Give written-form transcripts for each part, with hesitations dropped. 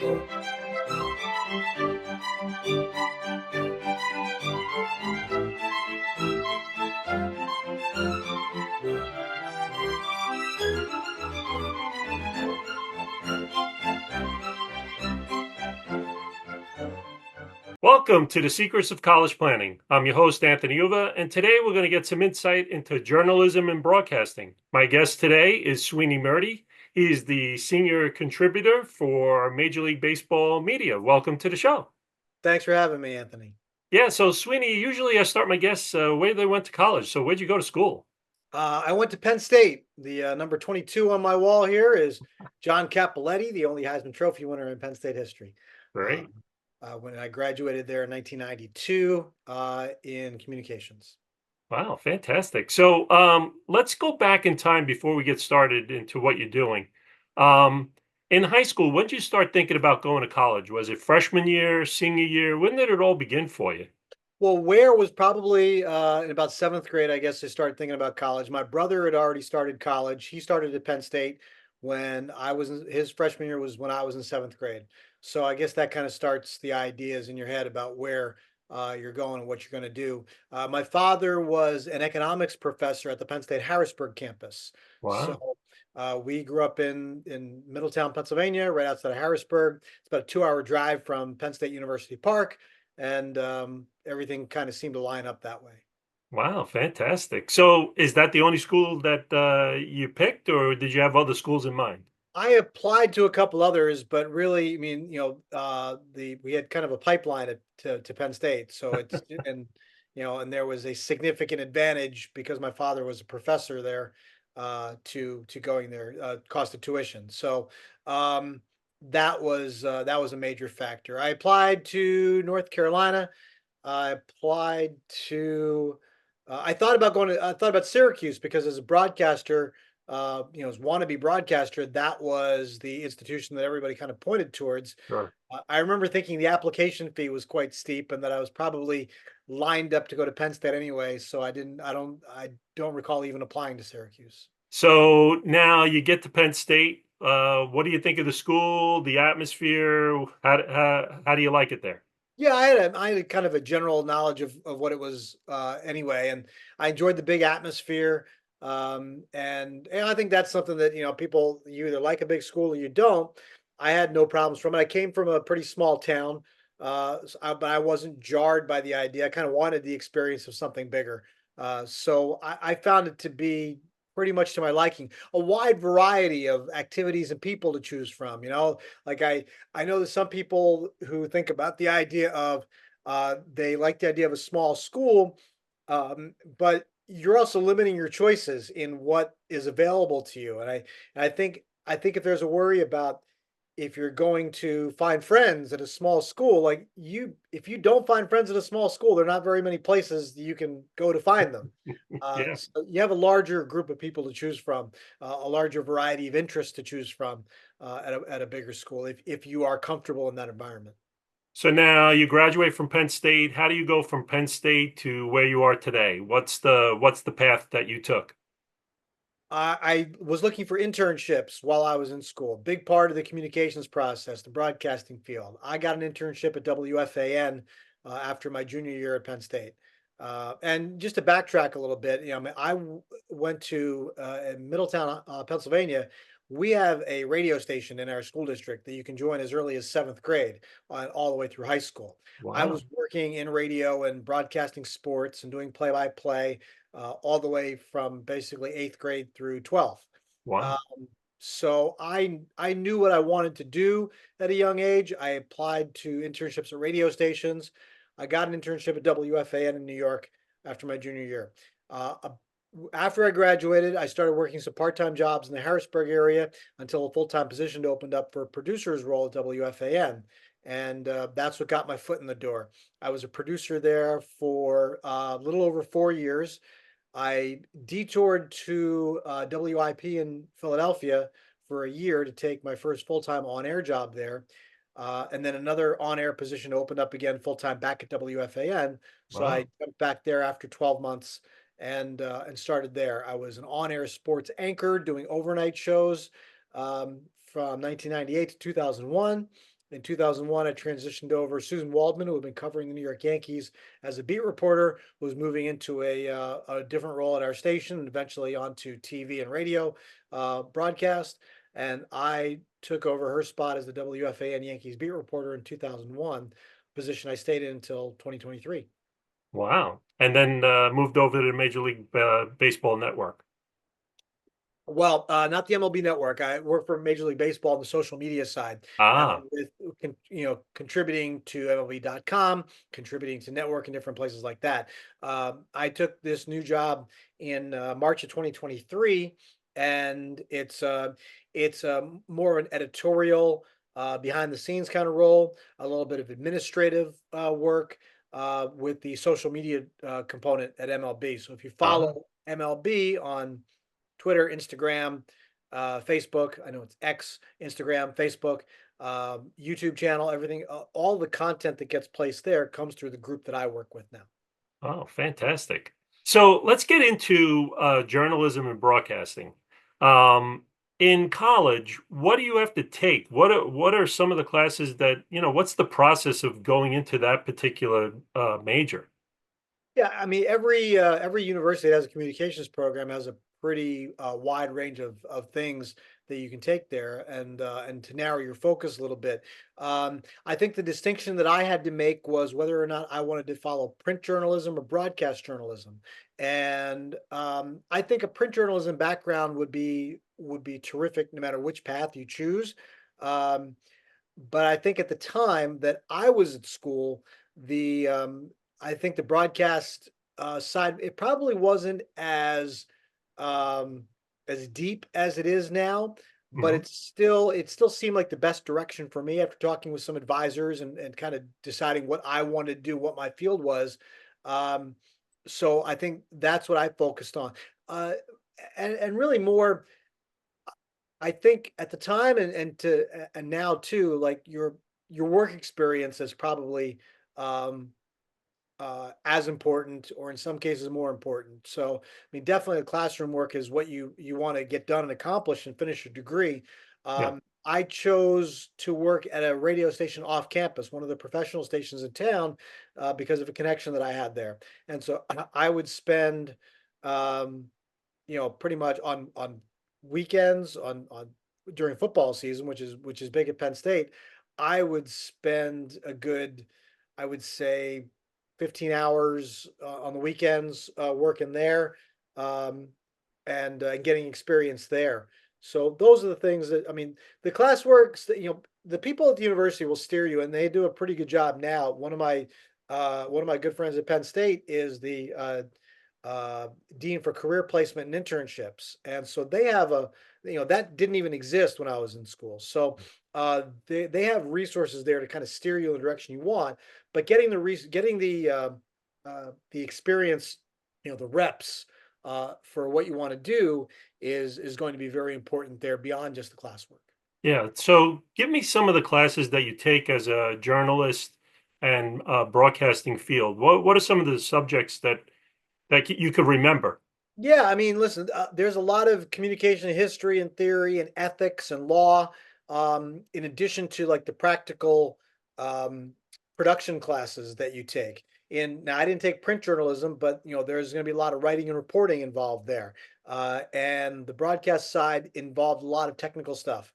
Welcome to the Secrets of College Planning. I'm your host, Anthony Uva, and today we're going to get some insight into journalism and broadcasting. My guest today is Sweeny Murti. He's the senior contributor for Major League Baseball Media. Welcome to the show. Thanks for having me, Anthony. Yeah, so Sweeny, usually I start my guests where they went to college. So where'd you go to school? I went to Penn State. The number 22 on my wall here is John Cappelletti, the only Heisman Trophy winner in Penn State history. Great. When I graduated there in 1992 in communications. Wow, fantastic. So let's go back in time before we get started into what you're doing. Um, in high school, when did you start thinking about going to college? Was it freshman year, senior year? When did it all begin for you? Well, where was probably in about seventh grade, I guess, to start thinking about college. My brother had already started college. He started at Penn State when I was his freshman year was when I was in seventh grade. So I guess that kind of starts the ideas in your head about where you're going and what you're going to do. My father was an economics professor at the Penn State Harrisburg campus. So Wow. we grew up in Middletown, Pennsylvania, right outside of Harrisburg. It's about a 2-hour drive from Penn State University Park, and everything kind of seemed to line up that way. Wow, fantastic. So is that the only school that you picked, or did you have other schools in mind? I applied to a couple others, but really, I mean, the we had kind of a pipeline to Penn State, so it's and and there was a significant advantage because my father was a professor there to going there, cost of tuition. So that was a major factor. I applied to North Carolina. I applied to. I thought about Syracuse because as a broadcaster, as wannabe broadcaster, that was the institution that everybody kind of pointed towards. Sure. I remember thinking the application fee was quite steep, and that I was probably lined up to go to Penn State anyway. So I don't recall even applying to Syracuse. So now you get to Penn State. What do you think of the school, the atmosphere? How do you like it there? Yeah, I had kind of a general knowledge of what it was anyway, and I enjoyed the big atmosphere. And I think that's something that people, you either like a big school or you don't. I had no problems from it. I came from a pretty small town, but I wasn't jarred by the idea. I kind of wanted the experience of something bigger. So I found it to be pretty much to my liking. A wide variety of activities and people to choose from. Like I know there's some people who think about the idea of they like the idea of a small school, but you're also limiting your choices in what is available to you. And I think if there's a worry about if you're going to find friends at a small school, like if you don't find friends at a small school, there are not very many places you can go to find them. Yeah. So you have a larger group of people to choose from, a larger variety of interests to choose from at a bigger school if you are comfortable in that environment. So now you graduate from Penn State. How do you go from Penn State to where you are today? What's the path that you took? I was looking for internships while I was in school. Big part of the communications process, the broadcasting field. I got an internship at WFAN after my junior year at Penn State. And just to backtrack a little bit, went to in Middletown, Pennsylvania. We have a radio station in our school district that you can join as early as seventh grade, all the way through high school. I Wow. was working in radio and broadcasting sports and doing play-by-play all the way from basically eighth grade through 12th. Um, Wow. so I knew what I wanted to do at a young age. I applied to internships at radio stations. I got an internship at WFAN in New York after my junior year. After I graduated, I started working some part-time jobs in the Harrisburg area until a full-time position opened up for a producer's role at WFAN. And that's what got my foot in the door. I was a producer there for a little over 4 years. I detoured to WIP in Philadelphia for a year to take my first full-time on-air job there. And then another on-air position opened up again full-time back at WFAN. So I Wow. went back there after 12 months and started there. I was an on-air sports anchor doing overnight shows from 1998 to 2001. In 2001, I transitioned over. Susan Waldman, who had been covering the New York Yankees as a beat reporter, was moving into a different role at our station and eventually onto TV and radio broadcast. And I took over her spot as the WFAN Yankees beat reporter in 2001, position I stayed in until 2023. Wow. And then moved over to the Major League Baseball Network. Well, not the MLB network. I work for Major League Baseball on the social media side, Ah, with contributing to MLB.com, contributing to network in different places like that. I took this new job in March of 2023, and it's more of an editorial, behind the scenes kind of role, a little bit of administrative work with the social media component at MLB. So if you ah. follow MLB on Twitter, Instagram, Facebook. I know it's X, Instagram, Facebook, YouTube channel, everything. All the content that gets placed there comes through the group that I work with now. Oh, fantastic. So let's get into journalism and broadcasting. Um, in college, what do you have to take? What are some of the classes that, what's the process of going into that particular major? Yeah, I mean every university that has a communications program has a pretty wide range of things that you can take there, and to narrow your focus a little bit. I think the distinction that I had to make was whether or not I wanted to follow print journalism or broadcast journalism, and I think a print journalism background would be terrific no matter which path you choose. Um, but I think at the time that I was at school, the I think the broadcast side, it probably wasn't um, as deep as it is now, but Mhm. it still seemed like the best direction for me after talking with some advisors and kind of deciding what I wanted to do, what my field was. Um, so I think that's what I focused on, uh, and really more. I think at the time and now too, like your work experience is probably um, as important, or in some cases more important. So, I mean, definitely the classroom work is what you want to get done and accomplish and finish your degree. Yeah. I chose to work at a radio station off campus, one of the professional stations in town, because of a connection that I had there, and so I would spend. Um, pretty much on weekends on during football season, which is big at Penn State. I would spend a good, I would say, 15 hours on the weekends working there, um, and getting experience there. So those are the things that I mean. The classworks that the people at the university will steer you, and they do a pretty good job now. One of my good friends at Penn State is the uh, dean for career placement and internships, and so they have that didn't even exist when I was in school. So they have resources there to kind of steer you in the direction you want, but getting the experience, the reps for what you want to do is going to be very important there beyond just the classwork. Yeah. So give me some of the classes that you take as a journalist and broadcasting field. What are some of the subjects that you could remember? Yeah, I mean, listen, there's a lot of communication history and theory and ethics and law, in addition to like the practical um, production classes that you take. Now, I didn't take print journalism, but there's going to be a lot of writing and reporting involved there, and the broadcast side involved a lot of technical stuff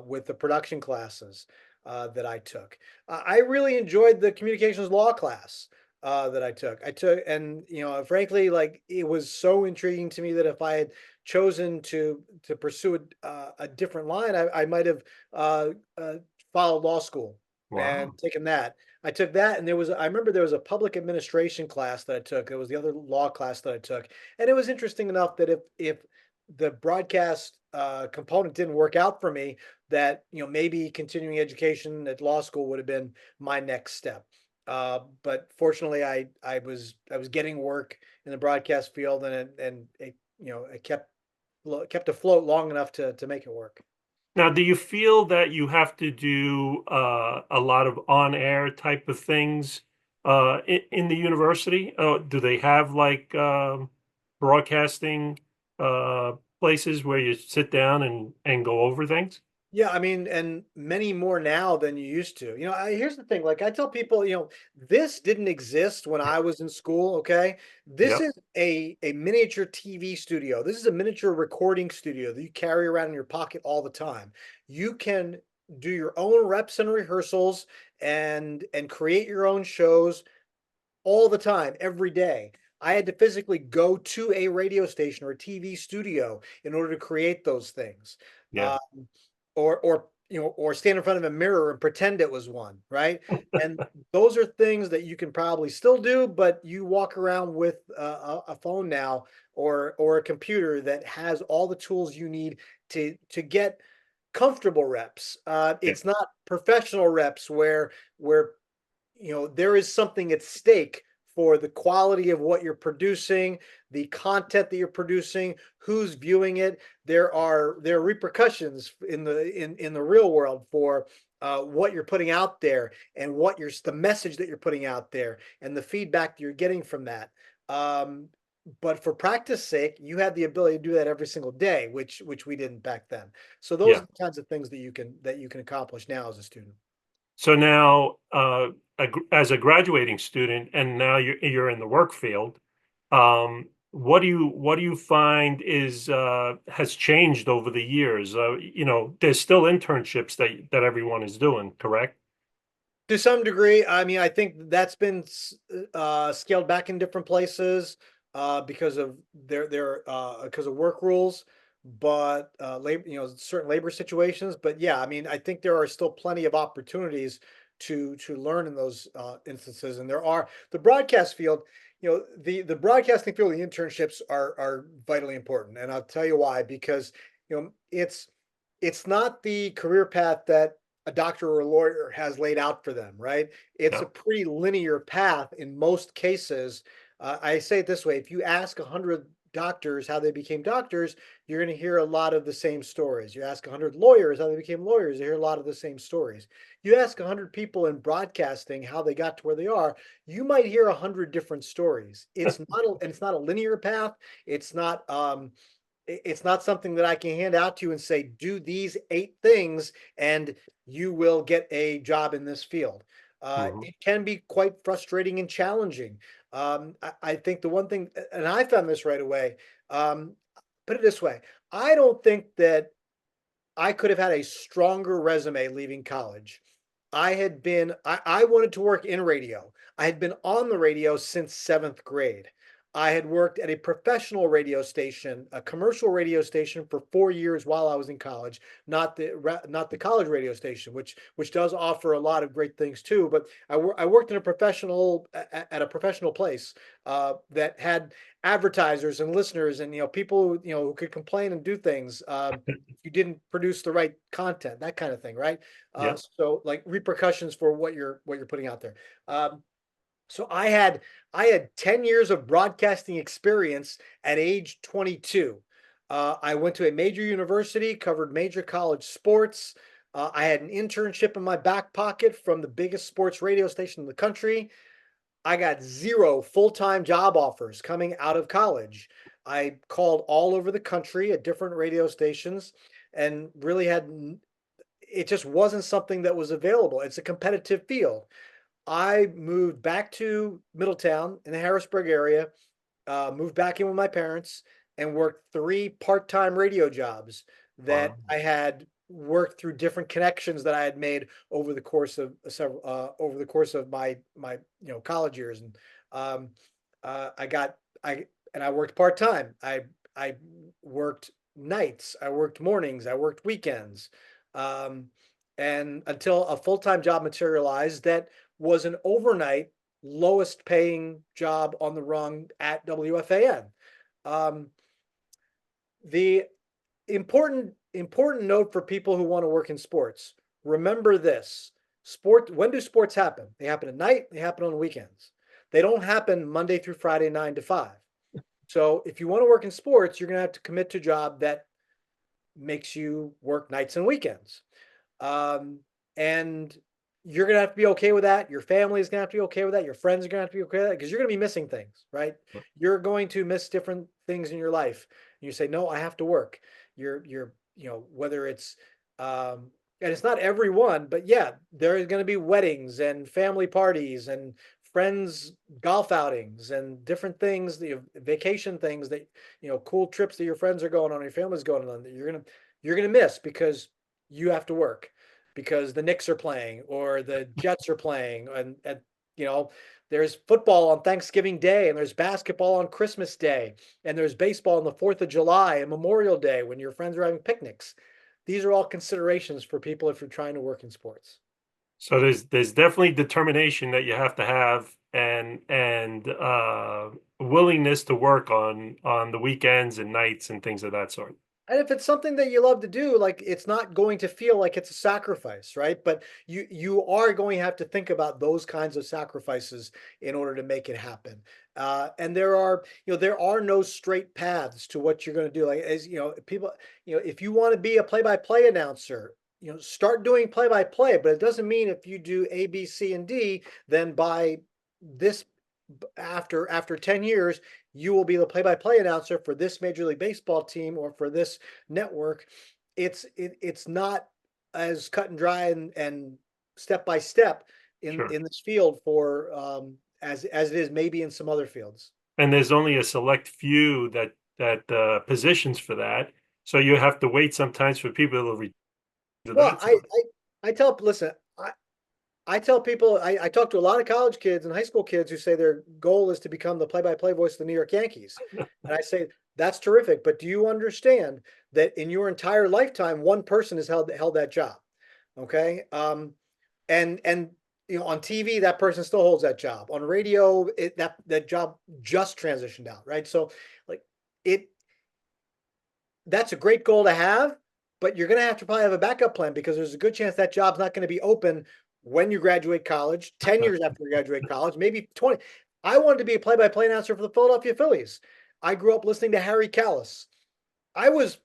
with the production classes that I took. I really enjoyed the communications law class that I took. And frankly, like it was so intriguing to me that if I had chosen to pursue a different line, I might have uh, uh, followed law school and Wow. taken that. I took that, and I remember there was a public administration class that I took. It was the other law class that I took, and it was interesting enough that if the broadcast component didn't work out for me, that maybe continuing education at law school would have been my next step. But fortunately, I was getting work in the broadcast field, it kept afloat long enough to make it work. Now, do you feel that you have to do a lot of on-air type of things in the university? Do they have like broadcasting places where you sit down and go over things? Yeah, I mean, and many more now than you used to. Here's the thing. Like I tell people, this didn't exist when I was in school. Okay, this Yep. is a miniature TV studio. This is a miniature recording studio that you carry around in your pocket all the time. You can do your own reps and rehearsals and create your own shows all the time, every day. I had to physically go to a radio station or a TV studio in order to create those things. Yeah. Um, or stand in front of a mirror and pretend it was one, right? And those are things that you can probably still do, but you walk around with a phone now or a computer that has all the tools you need to get comfortable reps. Yeah. It's not professional reps where there is something at stake for the quality of what you're producing, the content that you're producing, who's viewing it. There are repercussions in the real world for what you're putting out there and the message that you're putting out there and the feedback that you're getting from that. But for practice sake, you had the ability to do that every single day, which we didn't back then. So those Yeah. are the kinds of things that you can accomplish now as a student. So now, as a graduating student, and now you're in the work field, what do you find is has changed over the years? There's still internships that everyone is doing, correct? To some degree, I mean, I think that's been scaled back in different places because of their because of work rules, but labor, certain labor situations. But yeah, I mean, I think there are still plenty of opportunities to learn in those instances, and there are the broadcast field. The broadcasting field, the internships are vitally important, and I'll tell you why. Because it's not the career path that a doctor or a lawyer has laid out for them, right? It's Yeah. a pretty linear path in most cases. I say it this way: if you ask 100 doctors how they became doctors, you're going to hear a lot of the same stories. You ask 100 lawyers how they became lawyers, you hear a lot of the same stories. You ask 100 people in broadcasting how they got to where they are, you might hear 100 different stories. And it's not a linear path. It's not it's not something that I can hand out to you and say, do these 8 things and you will get a job in this field. Hmm. It can be quite frustrating and challenging. I think the one thing, and I found this right away, um, put it this way: I don't think that I could have had a stronger resume leaving college. I wanted to work in radio. I had been on the radio since seventh grade. I had worked at a professional radio station, a commercial radio station for 4 years while I was in college, not the college radio station, which does offer a lot of great things too. But I worked in a professional at a professional place that had advertisers and listeners and people who could complain and do things. If you didn't produce the right content, that kind of thing, right? Yeah. So like repercussions for what you're putting out there. So I had 10 years of broadcasting experience at age 22. I went to a major university, covered major college sports. I had an internship in my back pocket from the biggest sports radio station in the country. I got zero full-time job offers coming out of college. I called all over the country at different radio stations and really it just wasn't something that was available. It's a competitive field. I moved back to Middletown in the Harrisburg area, moved back in with my parents, and worked 3 part-time radio jobs that Wow. I had worked through different connections that I had made over the course of my college years. And um, I got I and I worked part-time. I worked nights, I worked mornings, I worked weekends. Um, and until a full-time job materialized that was an overnight lowest paying job on the rung at WFAN. Um, the important note for people who want to work in sports: remember this: when do sports happen? They happen at night. They happen on weekends. They don't happen Monday through Friday 9 to 5. So if you want to work in sports, you're going to have to commit to a job that makes you work nights and weekends. Um, and you're gonna have to be okay with that. Your family is gonna have to be okay with that. Your friends are gonna have to be okay with that because you're gonna be missing things, right? You're going to miss different things in your life. And you say, no, I have to work. Whether it's And it's not everyone, but yeah, there is going to be weddings and family parties and friends golf outings and different things, the vacation things that, cool trips that your friends are going on, your family's going on, that you're gonna miss because you have to work, because the Knicks are playing or the Jets are playing, and you know there's football on Thanksgiving Day, and there's basketball on Christmas Day, and there's baseball on the 4th of July and Memorial Day when your friends are having picnics. These are all considerations for people if you're trying to work in sports. So there's definitely determination that you have to have, and willingness to work on the weekends and nights and things of that sort. And if it's something that you love to do, like, it's not going to feel like it's a sacrifice, right? But you are going to have to think about those kinds of sacrifices in order to make it happen. And there are no straight paths to what you're going to do. Like, as people, if you want to be a play-by-play announcer, start doing play-by-play. But it doesn't mean if you do A, B, C, and D, then by this after 10 years, you will be the play-by-play announcer for this Major League Baseball team or for this network. It's not as cut and dry and step by step Sure. in this field for as it is maybe in some other fields. And there's only a select few that positions for that. So you have to wait sometimes for people to reach to Well, that sort. I tell listen, I tell people, I talk to a lot of college kids and high school kids who say their goal is to become the play-by-play voice of the New York Yankees. And I say, that's terrific, but do you understand that in your entire lifetime, one person has held that job? Okay. And on TV, that person still holds that job. On radio, that job just transitioned out, right? So, like, it that's a great goal to have, but you're going to have to probably have a backup plan because there's a good chance that job's not going to be open when you graduate college, 10 years after you graduate college, maybe 20. I wanted to be a play-by-play announcer for the Philadelphia Phillies. I grew up listening to Harry Callis. I was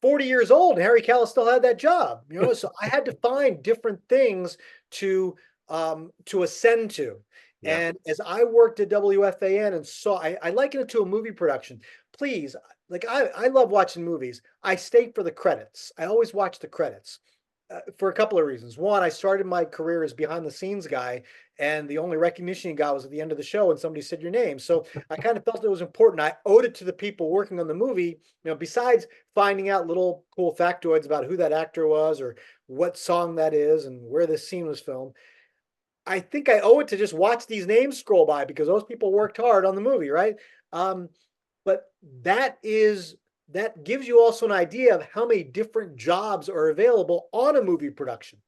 40 years old and Harry Callis still had that job, so I had to find different things to ascend to. Yeah. And as I worked at WFAN and saw, I liken it to a movie production. Please, like, I love watching movies. I stay for the credits. I always watch the credits for a couple of reasons. One, I started my career as behind the scenes guy, and the only recognition you got was at the end of the show when somebody said your name. So I kind of felt it was important. I owed it to the people working on the movie, besides finding out little cool factoids about who that actor was or what song that is and where this scene was filmed. I think I owe it to just watch these names scroll by because those people worked hard on the movie, right? Um, but that gives you also an idea of how many different jobs are available on a movie production.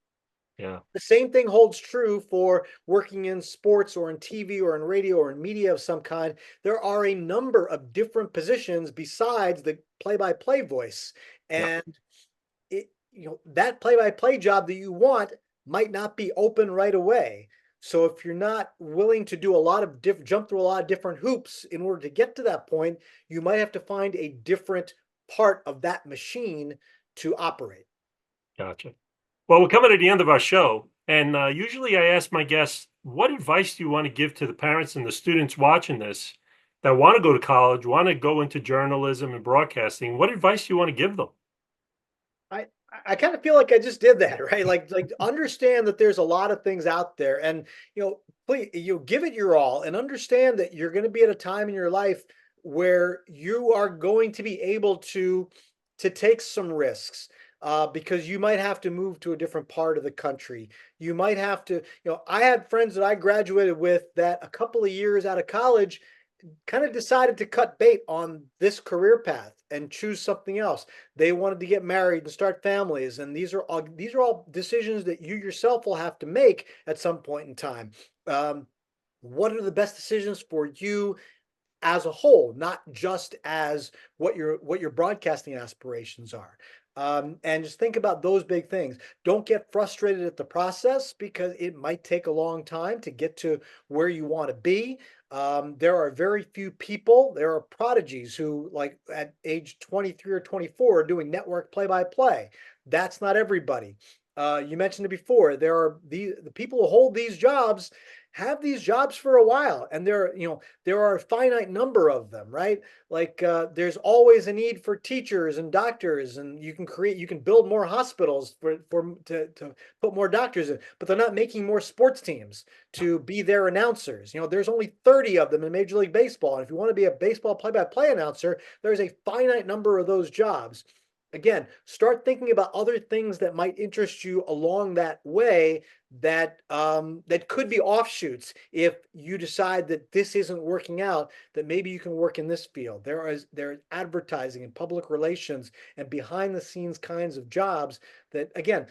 Yeah. The same thing holds true for working in sports or in TV or in radio or in media of some kind. There are a number of different positions besides the play-by-play voice. Yeah. And that play-by-play job that you want might not be open right away. So if you're not willing to do a lot of jump through a lot of different hoops in order to get to that point, you might have to find a different part of that machine to operate. Gotcha. Well, we're coming to the end of our show, and usually I ask my guests, what advice do you want to give to the parents and the students watching this that want to go to college, want to go into journalism and broadcasting? What advice do you want to give them? I I kind of feel like I just did that, right? Like understand that there's a lot of things out there, and please, give it your all, and understand that you're going to be at a time in your life where you are going to be able to take some risks. Because you might have to move to a different part of the country. You might have to, I had friends that I graduated with that a couple of years out of college kind of decided to cut bait on this career path and choose something else. They wanted to get married and start families, and these are all decisions that you yourself will have to make at some point in time. Um, what are the best decisions for you as a whole, not just as what your broadcasting aspirations are. And just think about those big things. Don't get frustrated at the process because it might take a long time to get to where you want to be. There are very few people. There are prodigies who, like at age 23 or 24, are doing network play-by-play. That's not everybody. You mentioned it before. There are the people who hold these jobs have these jobs for a while, and there are a finite number of them, right? Like there's always a need for teachers and doctors, and you can build more hospitals to put more doctors in, but they're not making more sports teams to be their announcers. There's only 30 of them in Major League Baseball, and if you want to be a baseball play-by-play announcer, there's a finite number of those jobs. Again, start thinking about other things that might interest you along that way that could be offshoots if you decide that this isn't working out, that maybe you can work in this field. There's advertising and public relations and behind the scenes kinds of jobs that, again,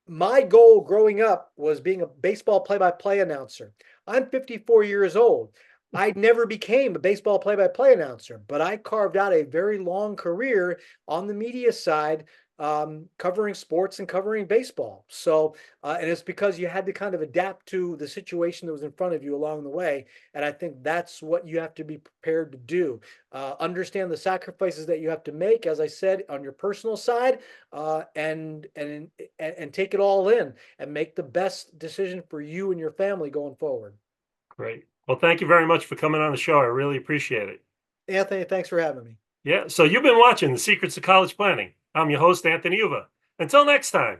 my goal growing up was being a baseball play-by-play announcer. I'm 54 years old. I never became a baseball play-by-play announcer, but I carved out a very long career on the media side, covering sports and covering baseball. So, and it's because you had to kind of adapt to the situation that was in front of you along the way. And I think that's what you have to be prepared to do. Understand the sacrifices that you have to make, as I said, on your personal side, and take it all in and make the best decision for you and your family going forward. Great. Well, thank you very much for coming on the show. I really appreciate it. Anthony, thanks for having me. Yeah. So you've been watching The Secrets of College Planning. I'm your host, Anthony Uva. Until next time.